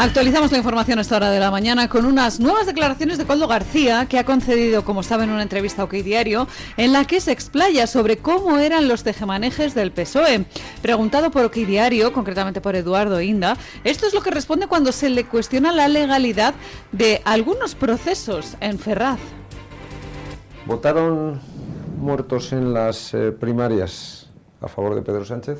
Actualizamos la información a esta hora de la mañana con unas nuevas declaraciones de Koldo García, que ha concedido, como saben, una entrevista a OK Diario, en la que se explaya sobre cómo eran los tejemanejes del PSOE. Preguntado por OK Diario, concretamente por Eduardo Inda, esto es lo que responde cuando se le cuestiona la legalidad de algunos procesos en Ferraz. ¿Votaron muertos en las primarias a favor de Pedro Sánchez?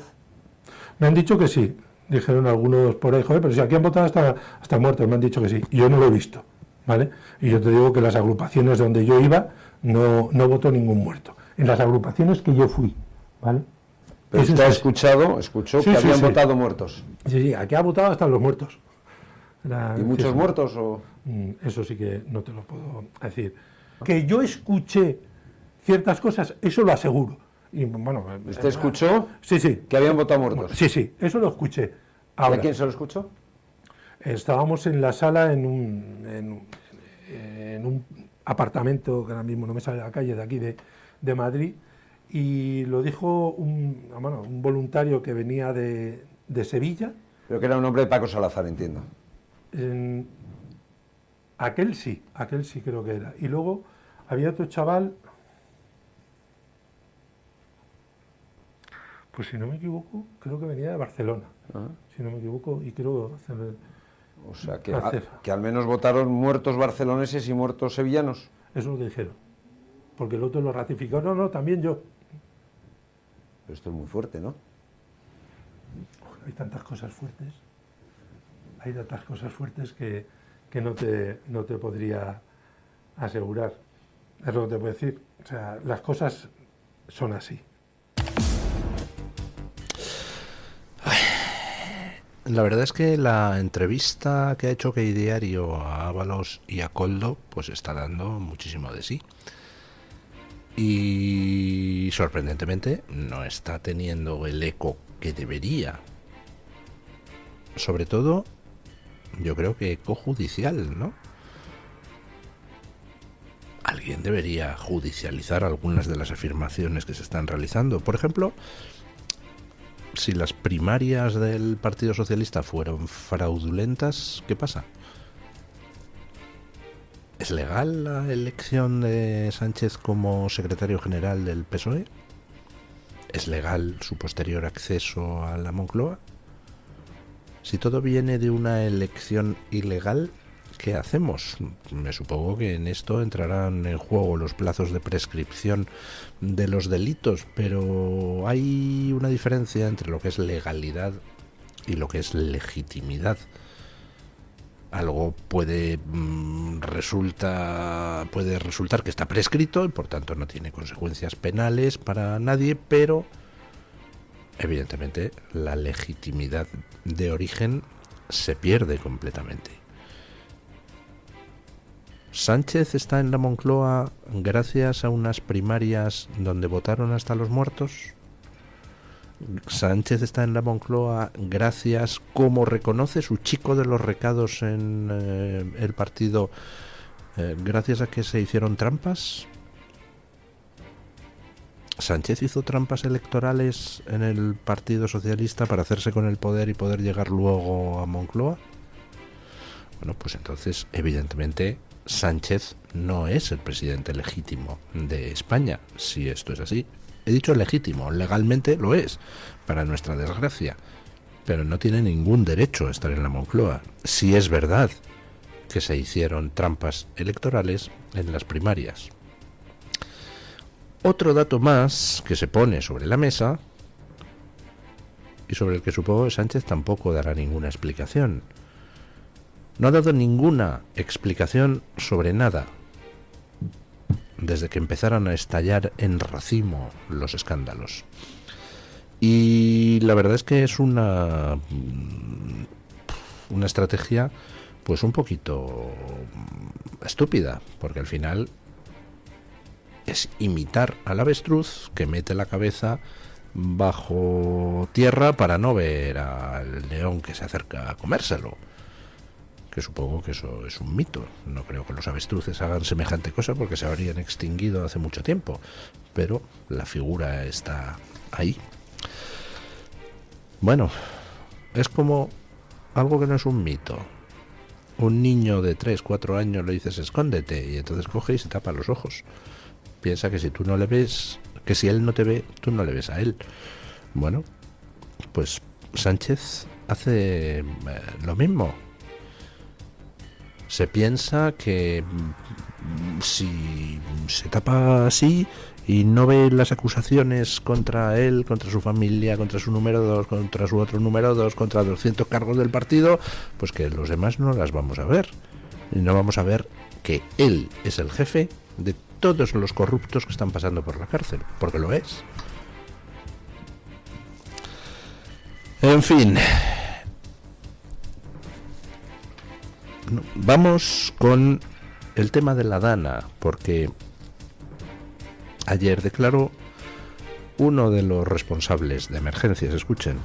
Me han dicho que sí. Dijeron algunos por ahí, joder, pero si aquí han votado hasta muertos, me han dicho que sí. Yo no lo he visto, ¿vale? Y yo te digo que las agrupaciones donde yo iba no votó ningún muerto. En las agrupaciones que yo fui, ¿vale? Pero usted escuchó que habían votado muertos. Sí, aquí ha votado hasta los muertos. ¿Y muchos muertos o...? Eso sí que no te lo puedo decir. Que yo escuché ciertas cosas, eso lo aseguro. Y bueno, ¿usted escuchó? Sí. ¿Que habían votado muertos? Sí, eso lo escuché. Ahora, ¿y a quién se lo escuchó? Estábamos en la sala en un apartamento, que ahora mismo no me sale la calle de aquí de Madrid, y lo dijo un voluntario que venía de Sevilla. Pero que era un hombre de Paco Salazar, entiendo. Aquel sí creo que era. Y luego había otro chaval, pues si no me equivoco, creo que venía de Barcelona. Si no me equivoco, y creo hacer... O sea, que al menos votaron muertos barceloneses y muertos sevillanos. Eso es lo que dijeron. Porque el otro lo ratificó. No, también yo. Pero esto es muy fuerte, ¿no? Hay tantas cosas fuertes. Que no te podría asegurar. Es lo que te puedo decir. O sea, las cosas son así. La verdad es que la entrevista que ha hecho OK Diario a Ábalos y a Koldo pues está dando muchísimo de sí. Y sorprendentemente no está teniendo el eco que debería. Sobre todo, yo creo que eco judicial, ¿no? Alguien debería judicializar algunas de las afirmaciones que se están realizando. Por ejemplo, si las primarias del Partido Socialista fueron fraudulentas, ¿qué pasa? ¿Es legal la elección de Sánchez como secretario general del PSOE? ¿Es legal su posterior acceso a la Moncloa? Si todo viene de una elección ilegal, ¿qué hacemos? Me supongo que en esto entrarán en juego los plazos de prescripción de los delitos, pero hay una diferencia entre lo que es legalidad y lo que es legitimidad. Algo puede resultar que está prescrito y por tanto no tiene consecuencias penales para nadie, pero evidentemente la legitimidad de origen se pierde completamente. ¿Sánchez está en la Moncloa gracias a unas primarias donde votaron hasta los muertos? ¿Sánchez está en la Moncloa gracias, como reconoce su chico de los recados en el partido, gracias a que se hicieron trampas? ¿Sánchez hizo trampas electorales en el Partido Socialista para hacerse con el poder y poder llegar luego a Moncloa? Bueno, pues entonces, evidentemente, Sánchez no es el presidente legítimo de España, si esto es así. He dicho legítimo, legalmente lo es, para nuestra desgracia, pero no tiene ningún derecho a estar en la Moncloa, si es verdad que se hicieron trampas electorales en las primarias. Otro dato más que se pone sobre la mesa, y sobre el que supongo que Sánchez tampoco dará ninguna explicación. No ha dado ninguna explicación sobre nada desde que empezaron a estallar en racimo los escándalos. Y la verdad es que es una estrategia pues un poquito estúpida, porque al final es imitar al avestruz que mete la cabeza bajo tierra para no ver al león que se acerca a comérselo. Que supongo que eso es un mito. No creo que los avestruces hagan semejante cosa porque se habrían extinguido hace mucho tiempo. Pero la figura está ahí. Bueno, es como algo que no es un mito. un niño de 3, 4 años le dices escóndete, y entonces coge y se tapa los ojos. Piensa que si tú no le ves, que si él no te ve, tú no le ves a él. Bueno, pues Sánchez hace lo mismo. Se piensa que si se tapa así y no ve las acusaciones contra él, contra su familia, contra su número 2, contra su otro número 2, contra 200 cargos del partido, pues que los demás no las vamos a ver. Y no vamos a ver que él es el jefe de todos los corruptos que están pasando por la cárcel, porque lo es. En fin, vamos con el tema de la Dana, porque ayer declaró uno de los responsables de emergencias. Escuchen.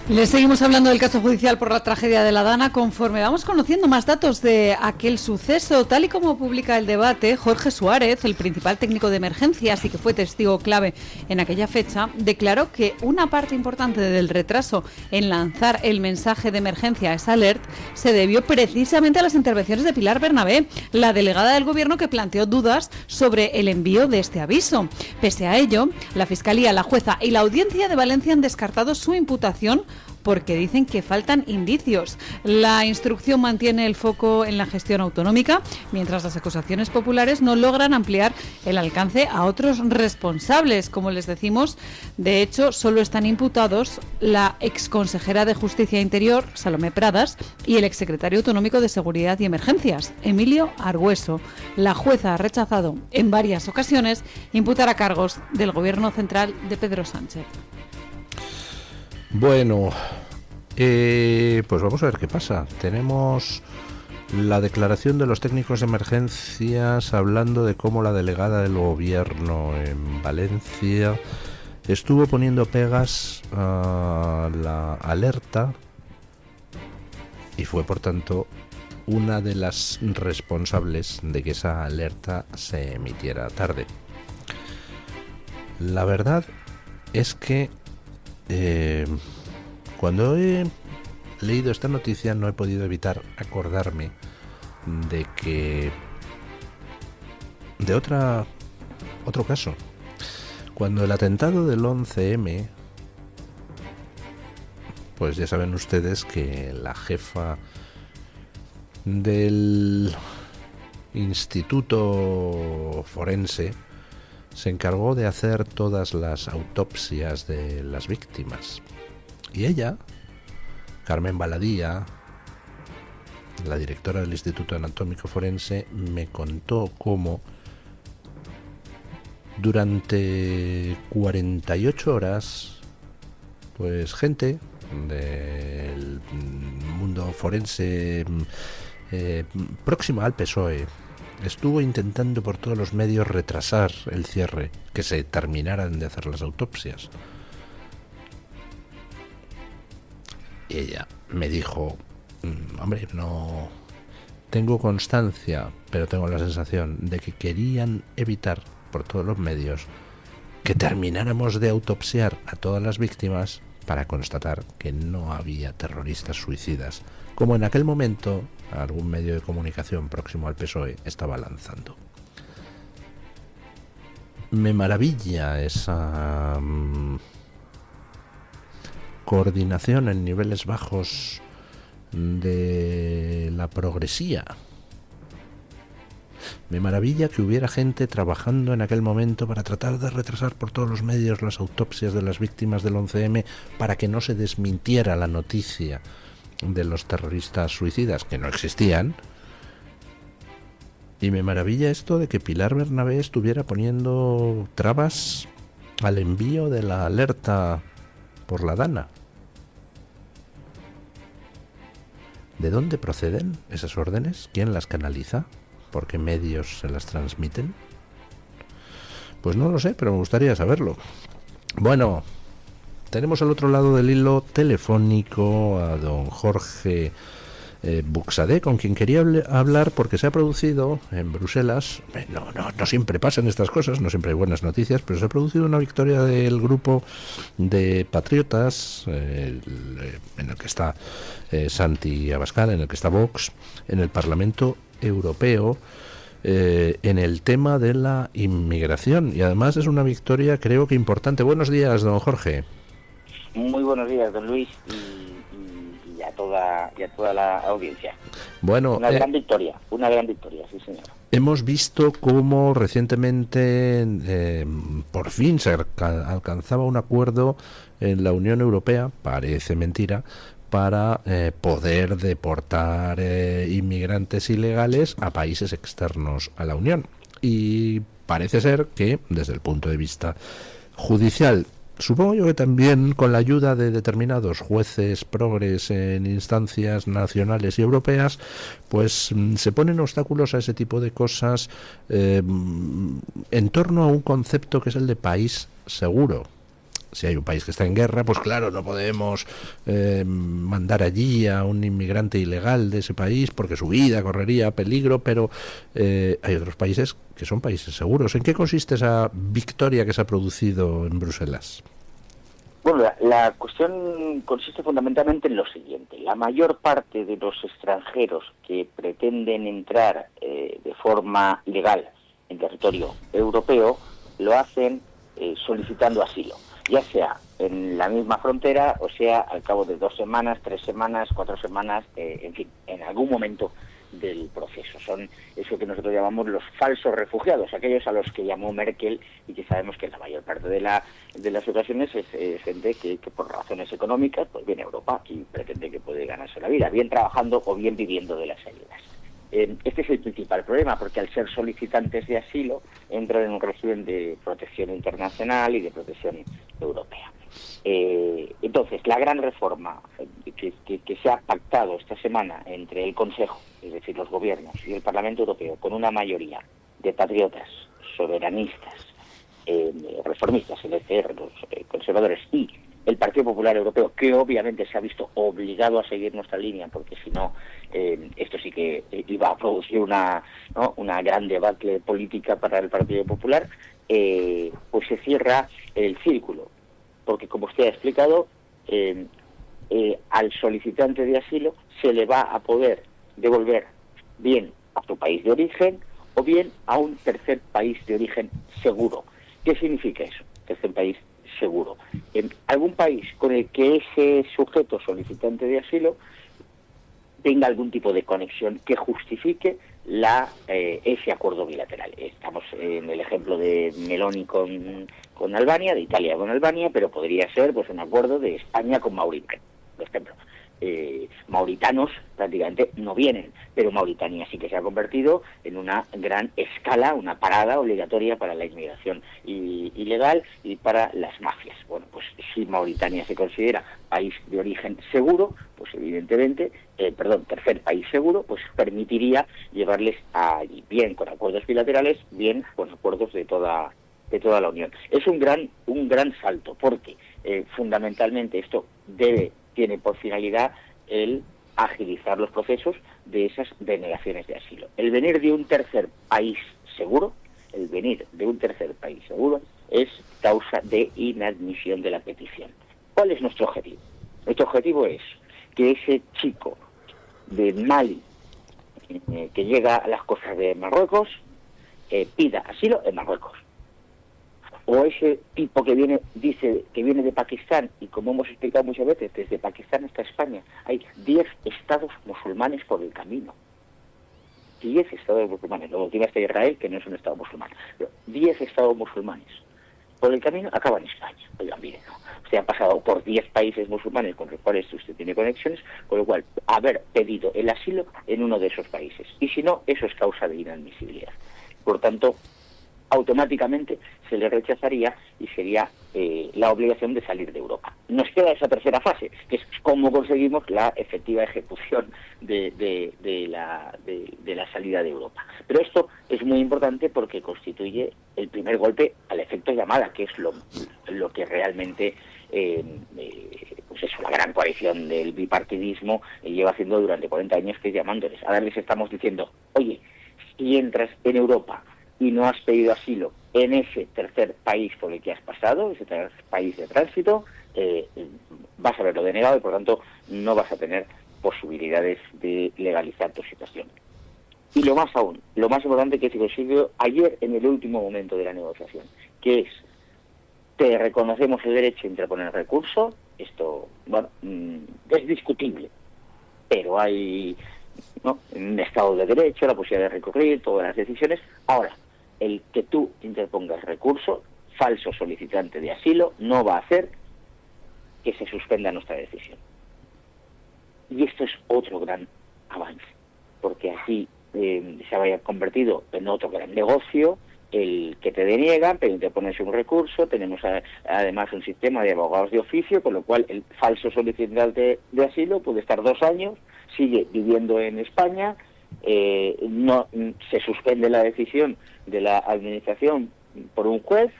Les seguimos hablando del caso judicial por la tragedia de la Dana conforme vamos conociendo más datos de aquel suceso. Tal y como publica El Debate, Jorge Suárez, el principal técnico de emergencias y que fue testigo clave en aquella fecha, declaró que una parte importante del retraso en lanzar el mensaje de emergencia, esa alert, se debió precisamente a las intervenciones de Pilar Bernabé, la delegada del Gobierno que planteó dudas sobre el envío de este aviso. Pese a ello, la Fiscalía, la jueza y la Audiencia de Valencia han descartado su imputación porque dicen que faltan indicios. La instrucción mantiene el foco en la gestión autonómica, mientras las acusaciones populares no logran ampliar el alcance a otros responsables. Como les decimos, de hecho, solo están imputados la exconsejera de Justicia e Interior, Salomé Pradas, y el exsecretario autonómico de Seguridad y Emergencias, Emilio Argüeso. La jueza ha rechazado en varias ocasiones imputar a cargos del Gobierno central de Pedro Sánchez. Bueno, pues vamos a ver qué pasa. Tenemos la declaración de los técnicos de emergencias hablando de cómo la delegada del Gobierno en Valencia estuvo poniendo pegas a la alerta y fue, por tanto, una de las responsables de que esa alerta se emitiera tarde. La verdad es que cuando he leído esta noticia no he podido evitar acordarme de otro caso. Cuando el atentado del 11M, pues ya saben ustedes que la jefa del Instituto Forense se encargó de hacer todas las autopsias de las víctimas. Y ella, Carmen Baladía, la directora del Instituto Anatómico Forense, me contó cómo durante 48 horas, pues gente del mundo forense próxima al PSOE estuvo intentando por todos los medios retrasar el cierre, que se terminaran de hacer las autopsias. Y ella me dijo, hombre, no tengo constancia, pero tengo la sensación de que querían evitar por todos los medios que termináramos de autopsiar a todas las víctimas para constatar que no había terroristas suicidas, como en aquel momento algún medio de comunicación próximo al PSOE estaba lanzando. Me maravilla esa coordinación en niveles bajos de la progresía. Me maravilla que hubiera gente trabajando en aquel momento para tratar de retrasar por todos los medios las autopsias de las víctimas del 11M para que no se desmintiera la noticia de los terroristas suicidas, que no existían. Y me maravilla esto de que Pilar Bernabé estuviera poniendo trabas al envío de la alerta por la Dana. ¿De dónde proceden esas órdenes? ¿Quién las canaliza? ¿Por qué medios se las transmiten? Pues no lo sé, pero me gustaría saberlo. Bueno, tenemos al otro lado del hilo telefónico a don Jorge Buxadé, con quien quería hablar porque se ha producido en Bruselas, no siempre pasan estas cosas, no siempre hay buenas noticias, pero se ha producido una victoria del grupo de patriotas, en el que está Santi Abascal, en el que está Vox, en el Parlamento Europeo, en el tema de la inmigración. Y además es una victoria, creo que importante. Buenos días, don Jorge. Muy buenos días, don Luis, y a toda la audiencia. Bueno, una gran victoria, sí señor. Hemos visto cómo recientemente por fin se alcanzaba un acuerdo en la Unión Europea, parece mentira, para poder deportar inmigrantes ilegales a países externos a la Unión. Y parece ser que, desde el punto de vista judicial, supongo yo que también con la ayuda de determinados jueces progres en instancias nacionales y europeas, pues se ponen obstáculos a ese tipo de cosas en torno a un concepto que es el de país seguro. Si hay un país que está en guerra, pues claro, no podemos mandar allí a un inmigrante ilegal de ese país porque su vida correría peligro, pero hay otros países que son países seguros. ¿En qué consiste esa victoria que se ha producido en Bruselas? Bueno, la cuestión consiste fundamentalmente en lo siguiente. La mayor parte de los extranjeros que pretenden entrar de forma ilegal en territorio europeo lo hacen solicitando asilo, ya sea en la misma frontera, o sea al cabo de 2 semanas, 3 semanas, 4 semanas, en fin, en algún momento del proceso. Son eso que nosotros llamamos los falsos refugiados, aquellos a los que llamó Merkel, y que sabemos que en la mayor parte de las ocasiones es gente que por razones económicas pues viene a Europa y pretende que puede ganarse la vida, bien trabajando o bien viviendo de las ayudas. Este es el principal problema, porque al ser solicitantes de asilo entran en un régimen de protección internacional y de protección europea. Entonces, la gran reforma que se ha pactado esta semana entre el Consejo, es decir, los gobiernos, y el Parlamento Europeo, con una mayoría de patriotas, soberanistas, reformistas, el ECR, los conservadores y el Partido Popular Europeo, que obviamente se ha visto obligado a seguir nuestra línea, porque si no, esto sí que iba a producir una gran debacle política para el Partido Popular, pues se cierra el círculo. Porque, como usted ha explicado, al solicitante de asilo se le va a poder devolver bien a su país de origen o bien a un tercer país de origen seguro. ¿Qué significa eso? Tercer país seguro. En algún país con el que ese sujeto solicitante de asilo tenga algún tipo de conexión que justifique ese acuerdo bilateral. Estamos en el ejemplo de Meloni con Albania, de Italia con Albania, pero podría ser pues un acuerdo de España con Mauritania, por ejemplo. Mauritanos prácticamente no vienen, pero Mauritania sí que se ha convertido en una gran escala, una parada obligatoria para la inmigración ilegal y para las mafias. Bueno, pues si Mauritania se considera país de origen seguro, pues evidentemente, tercer país seguro, pues permitiría llevarles allí, bien con acuerdos bilaterales, bien con acuerdos de toda la Unión. Es un gran salto, porque fundamentalmente esto tiene por finalidad el agilizar los procesos de esas denegaciones de asilo. El venir de un tercer país seguro es causa de inadmisión de la petición. ¿Cuál es nuestro objetivo? Nuestro objetivo es que ese chico de Mali que llega a las costas de Marruecos pida asilo en Marruecos. O ese tipo que dice que viene de Pakistán, y como hemos explicado muchas veces, desde Pakistán hasta España hay 10 estados musulmanes por el camino. 10 estados musulmanes. Luego tiene hasta Israel, que no es un estado musulmán. Pero 10 estados musulmanes por el camino acaban en España. Oigan, mire, ¿no? Usted ha pasado por 10 países musulmanes con los cuales usted tiene conexiones, con lo cual haber pedido el asilo en uno de esos países. Y si no, eso es causa de inadmisibilidad. Por tanto, automáticamente se le rechazaría y sería la obligación de salir de Europa. Nos queda esa tercera fase, que es cómo conseguimos la efectiva ejecución de la salida de Europa. Pero esto es muy importante porque constituye el primer golpe al efecto llamada, que es lo que realmente, pues eso, la gran coalición del bipartidismo lleva haciendo durante 40 años, que es llamándoles. Ahora les estamos diciendo, oye, si entras en Europa y no has pedido asilo en ese tercer país por el que has pasado, ese tercer país de tránsito, vas a verlo denegado y por tanto no vas a tener posibilidades de legalizar tu situación. Y lo más importante que se consiguió ayer en el último momento de la negociación, que es, te reconocemos el derecho a interponer recurso. Esto, bueno, es discutible, pero hay, ¿no?, un Estado de Derecho, la posibilidad de recurrir todas las decisiones. Ahora, el que tú interpongas recurso, falso solicitante de asilo, no va a hacer que se suspenda nuestra decisión. Y esto es otro gran avance, porque así se había convertido en otro gran negocio el que te deniegan, pero te pones un recurso. Tenemos además un sistema de abogados de oficio, con lo cual el falso solicitante de asilo puede estar 2 años, sigue viviendo en España, no se suspende la decisión de la administración por un juez,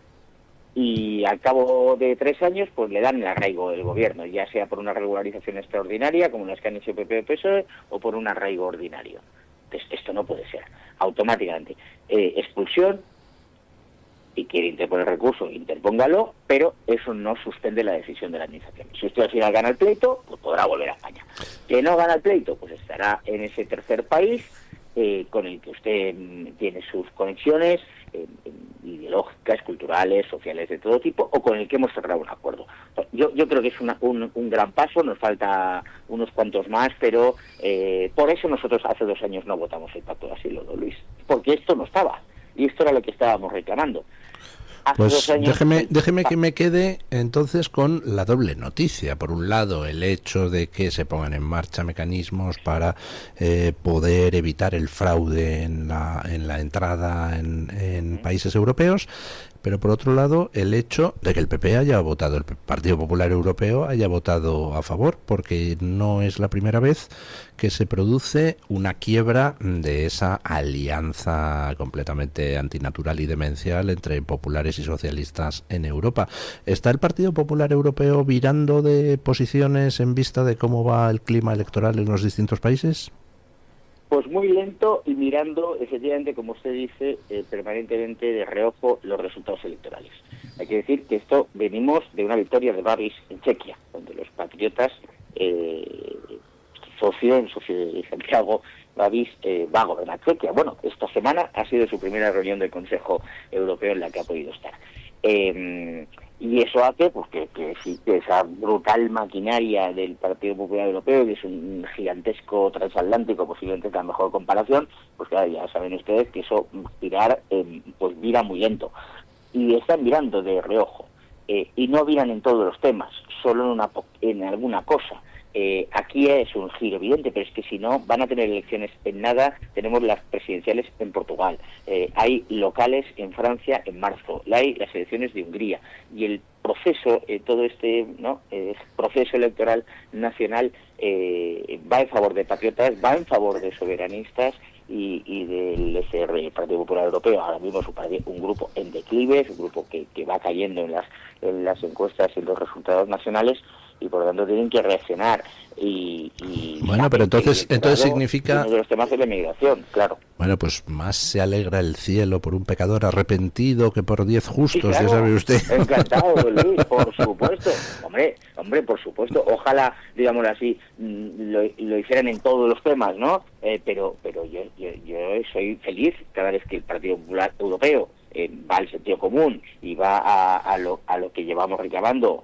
y al cabo de 3 años pues le dan el arraigo del gobierno, ya sea por una regularización extraordinaria, como las que han hecho PP y PSOE, o por un arraigo ordinario. Entonces, esto no puede ser. Automáticamente, expulsión. Si quiere interponer recurso, interpóngalo, pero eso no suspende la decisión de la administración. Si usted al final gana el pleito, pues podrá volver a España. Que no gana el pleito, pues estará en ese tercer país con el que usted tiene sus conexiones ideológicas, culturales, sociales, de todo tipo, o con el que hemos cerrado un acuerdo. Yo creo que es un gran paso, nos falta unos cuantos más, pero por eso nosotros hace 2 años no votamos el pacto de asilo, don Luis, porque esto no estaba, y esto era lo que estábamos reclamando. Pues déjeme que me quede entonces con la doble noticia. Por un lado, el hecho de que se pongan en marcha mecanismos para poder evitar el fraude en la entrada en países europeos, pero por otro lado, el hecho de que el PP haya votado, el Partido Popular Europeo haya votado a favor, porque no es la primera vez que se produce una quiebra de esa alianza completamente antinatural y demencial entre populares y socialistas en Europa. ¿Está el Partido Popular Europeo virando de posiciones en vista de cómo va el clima electoral en los distintos países? Pues muy lento y mirando, efectivamente, como usted dice, permanentemente de reojo los resultados electorales. Hay que decir que venimos de una victoria de Babiš en Chequia, donde los patriotas, socio de Santiago Babiš, va a gobernar Chequia. Bueno, esta semana ha sido su primera reunión del Consejo Europeo en la que ha podido estar. Y eso hace pues que esa brutal maquinaria del Partido Popular Europeo, que es un gigantesco transatlántico, posiblemente es la mejor comparación, pues claro, ya saben ustedes que eso pues vira muy lento. Y están mirando de reojo. Y no viran en todos los temas, solo en alguna cosa. Aquí es un giro evidente, pero es que si no van a tener elecciones en nada. Tenemos las presidenciales en Portugal, hay locales en Francia en marzo, hay las elecciones de Hungría, y el proceso, todo este proceso electoral nacional va en favor de patriotas, va en favor de soberanistas y del SR, el Partido Popular Europeo. Ahora mismo es un grupo en declive, es un grupo que va cayendo en las encuestas y en los resultados nacionales, y por lo tanto tienen que reaccionar. Bueno, pero entonces significa... Uno de los temas es la migración, claro. Bueno, pues más se alegra el cielo por un pecador arrepentido que por 10 justos, sí, claro, ya sabe usted. Encantado, Luis, por supuesto. Hombre, por supuesto. Ojalá, digámoslo así, lo hicieran en todos los temas, ¿no? Pero yo soy feliz cada vez que el Partido Popular Europeo va al sentido común y va a lo que llevamos reclamando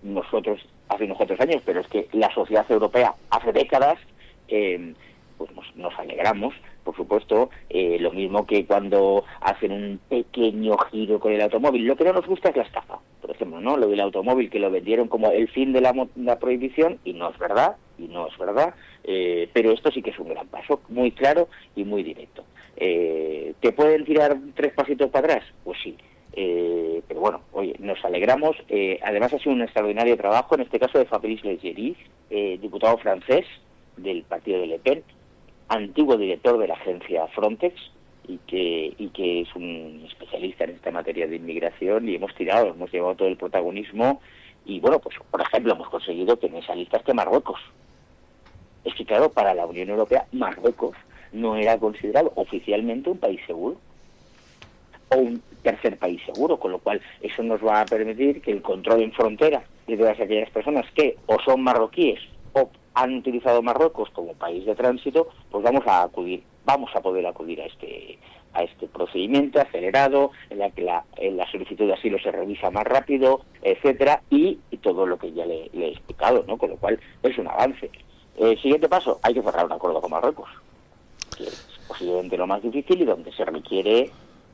nosotros hace unos cuantos años, pero es que la sociedad europea hace décadas. Pues nos alegramos, por supuesto, lo mismo que cuando hacen un pequeño giro con el automóvil. Lo que no nos gusta es la estafa, por ejemplo, ¿no? Lo del automóvil, que lo vendieron como el fin de la prohibición, y no es verdad, pero esto sí que es un gran paso, muy claro y muy directo. ¿Te pueden tirar 3 pasitos para atrás? Pues sí. Pero bueno, oye, nos alegramos. Además ha sido un extraordinario trabajo, en este caso de Fabrice Leggeri, diputado francés del partido de Le Pen, antiguo director de la agencia Frontex, y que es un especialista en esta materia de inmigración, y hemos llevado todo el protagonismo Y bueno, pues por ejemplo hemos conseguido que en esa lista esté Marruecos. Es que claro, para la Unión Europea Marruecos no era considerado oficialmente un país seguro o un tercer país seguro, con lo cual eso nos va a permitir que el control en frontera de todas aquellas personas que o son marroquíes o han utilizado Marruecos como país de tránsito, pues vamos a poder acudir a este procedimiento acelerado, en la que la solicitud de asilo se revisa más rápido, etcétera, y todo lo que ya le he explicado, ¿no? Con lo cual es un avance. Siguiente paso, hay que cerrar un acuerdo con Marruecos, que es posiblemente lo más difícil y donde se requiere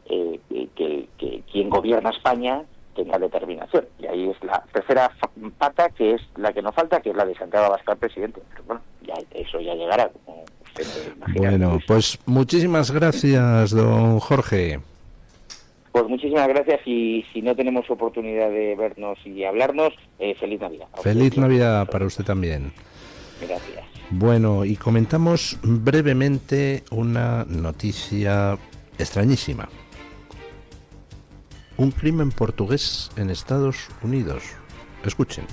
que quien gobierna España tenga determinación. Y ahí es la tercera pata, que es la que nos falta, que es la de Santiago Abascal, presidente. Pero bueno, eso ya llegará, como usted se imagina. Bueno, pues muchísimas gracias, don Jorge. Pues muchísimas gracias, y si no tenemos oportunidad de vernos y hablarnos, feliz Navidad. Feliz Navidad para usted también. Gracias. Bueno, y comentamos brevemente una noticia extrañísima. Un crimen portugués en Estados Unidos. Escuchen.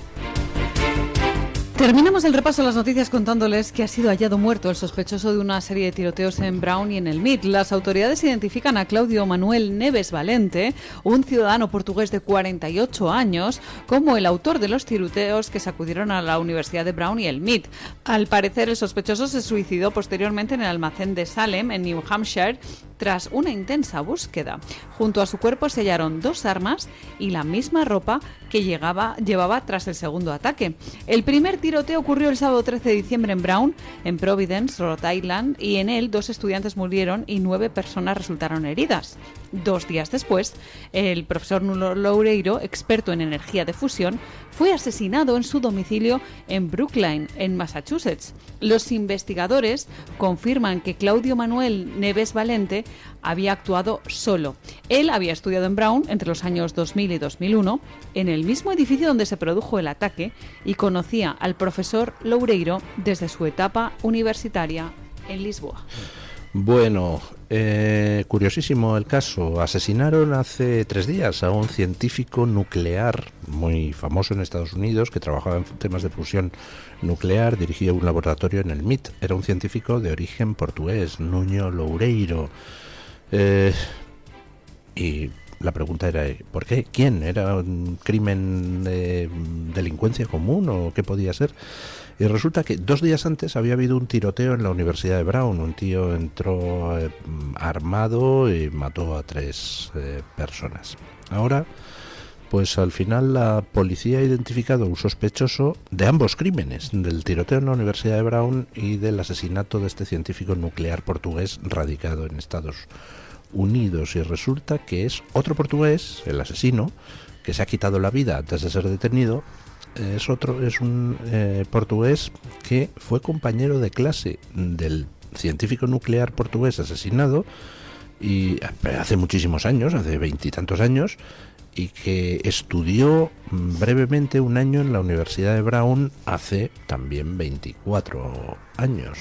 Terminamos el repaso de las noticias contándoles que ha sido hallado muerto el sospechoso de una serie de tiroteos en Brown y en el MIT. Las autoridades identifican a Cláudio Manuel Neves Valente, un ciudadano portugués de 48 años, como el autor de los tiroteos que sacudieron a la Universidad de Brown y el MIT. Al parecer, el sospechoso se suicidó posteriormente en el almacén de Salem, en New Hampshire, tras una intensa búsqueda. Junto a su cuerpo se hallaron 2 armas y la misma ropa que llevaba tras el segundo ataque. El primer tiroteo ocurrió el sábado 13 de diciembre en Brown, en Providence, Rhode Island, y en él 2 estudiantes murieron y 9 personas resultaron heridas. 2 días después, el profesor Nuno Loureiro, experto en energía de fusión, fue asesinado en su domicilio en Brookline, en Massachusetts. Los investigadores confirman que Cláudio Manuel Neves Valente había actuado solo. Él había estudiado en Brown entre los años 2000 y 2001, en el mismo edificio donde se produjo el ataque, y conocía al profesor Loureiro desde su etapa universitaria en Lisboa. Bueno, curiosísimo el caso. Asesinaron hace 3 días a un científico nuclear muy famoso en Estados Unidos que trabajaba en temas de fusión nuclear, dirigía un laboratorio en el MIT. Era un científico de origen portugués, Nuno Loureiro. Y la pregunta era, ¿por qué? ¿Quién? ¿Era un crimen de delincuencia común o qué podía ser? Y resulta que 2 días antes había habido un tiroteo en la Universidad de Brown. Un tío entró armado y mató a 3 personas. Ahora, pues al final la policía ha identificado a un sospechoso de ambos crímenes, del tiroteo en la Universidad de Brown y del asesinato de este científico nuclear portugués radicado en Estados Unidos. Y resulta que es otro portugués, el asesino, que se ha quitado la vida antes de ser detenido. Es un portugués que fue compañero de clase del científico nuclear portugués asesinado, y hace muchísimos años, hace 20 y tantos años, y que estudió brevemente 1 año en la Universidad de Brown hace también 24 años.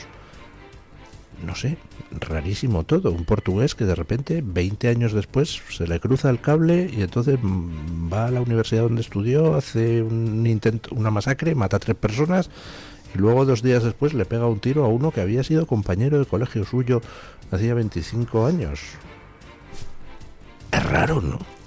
No sé, rarísimo todo. Un portugués que de repente, 20 años después, se le cruza el cable y entonces va a la universidad donde estudió, hace un intento, una masacre, mata a 3 personas y luego 2 días después le pega un tiro a uno que había sido compañero de colegio suyo hacía 25 años. Es raro, ¿no?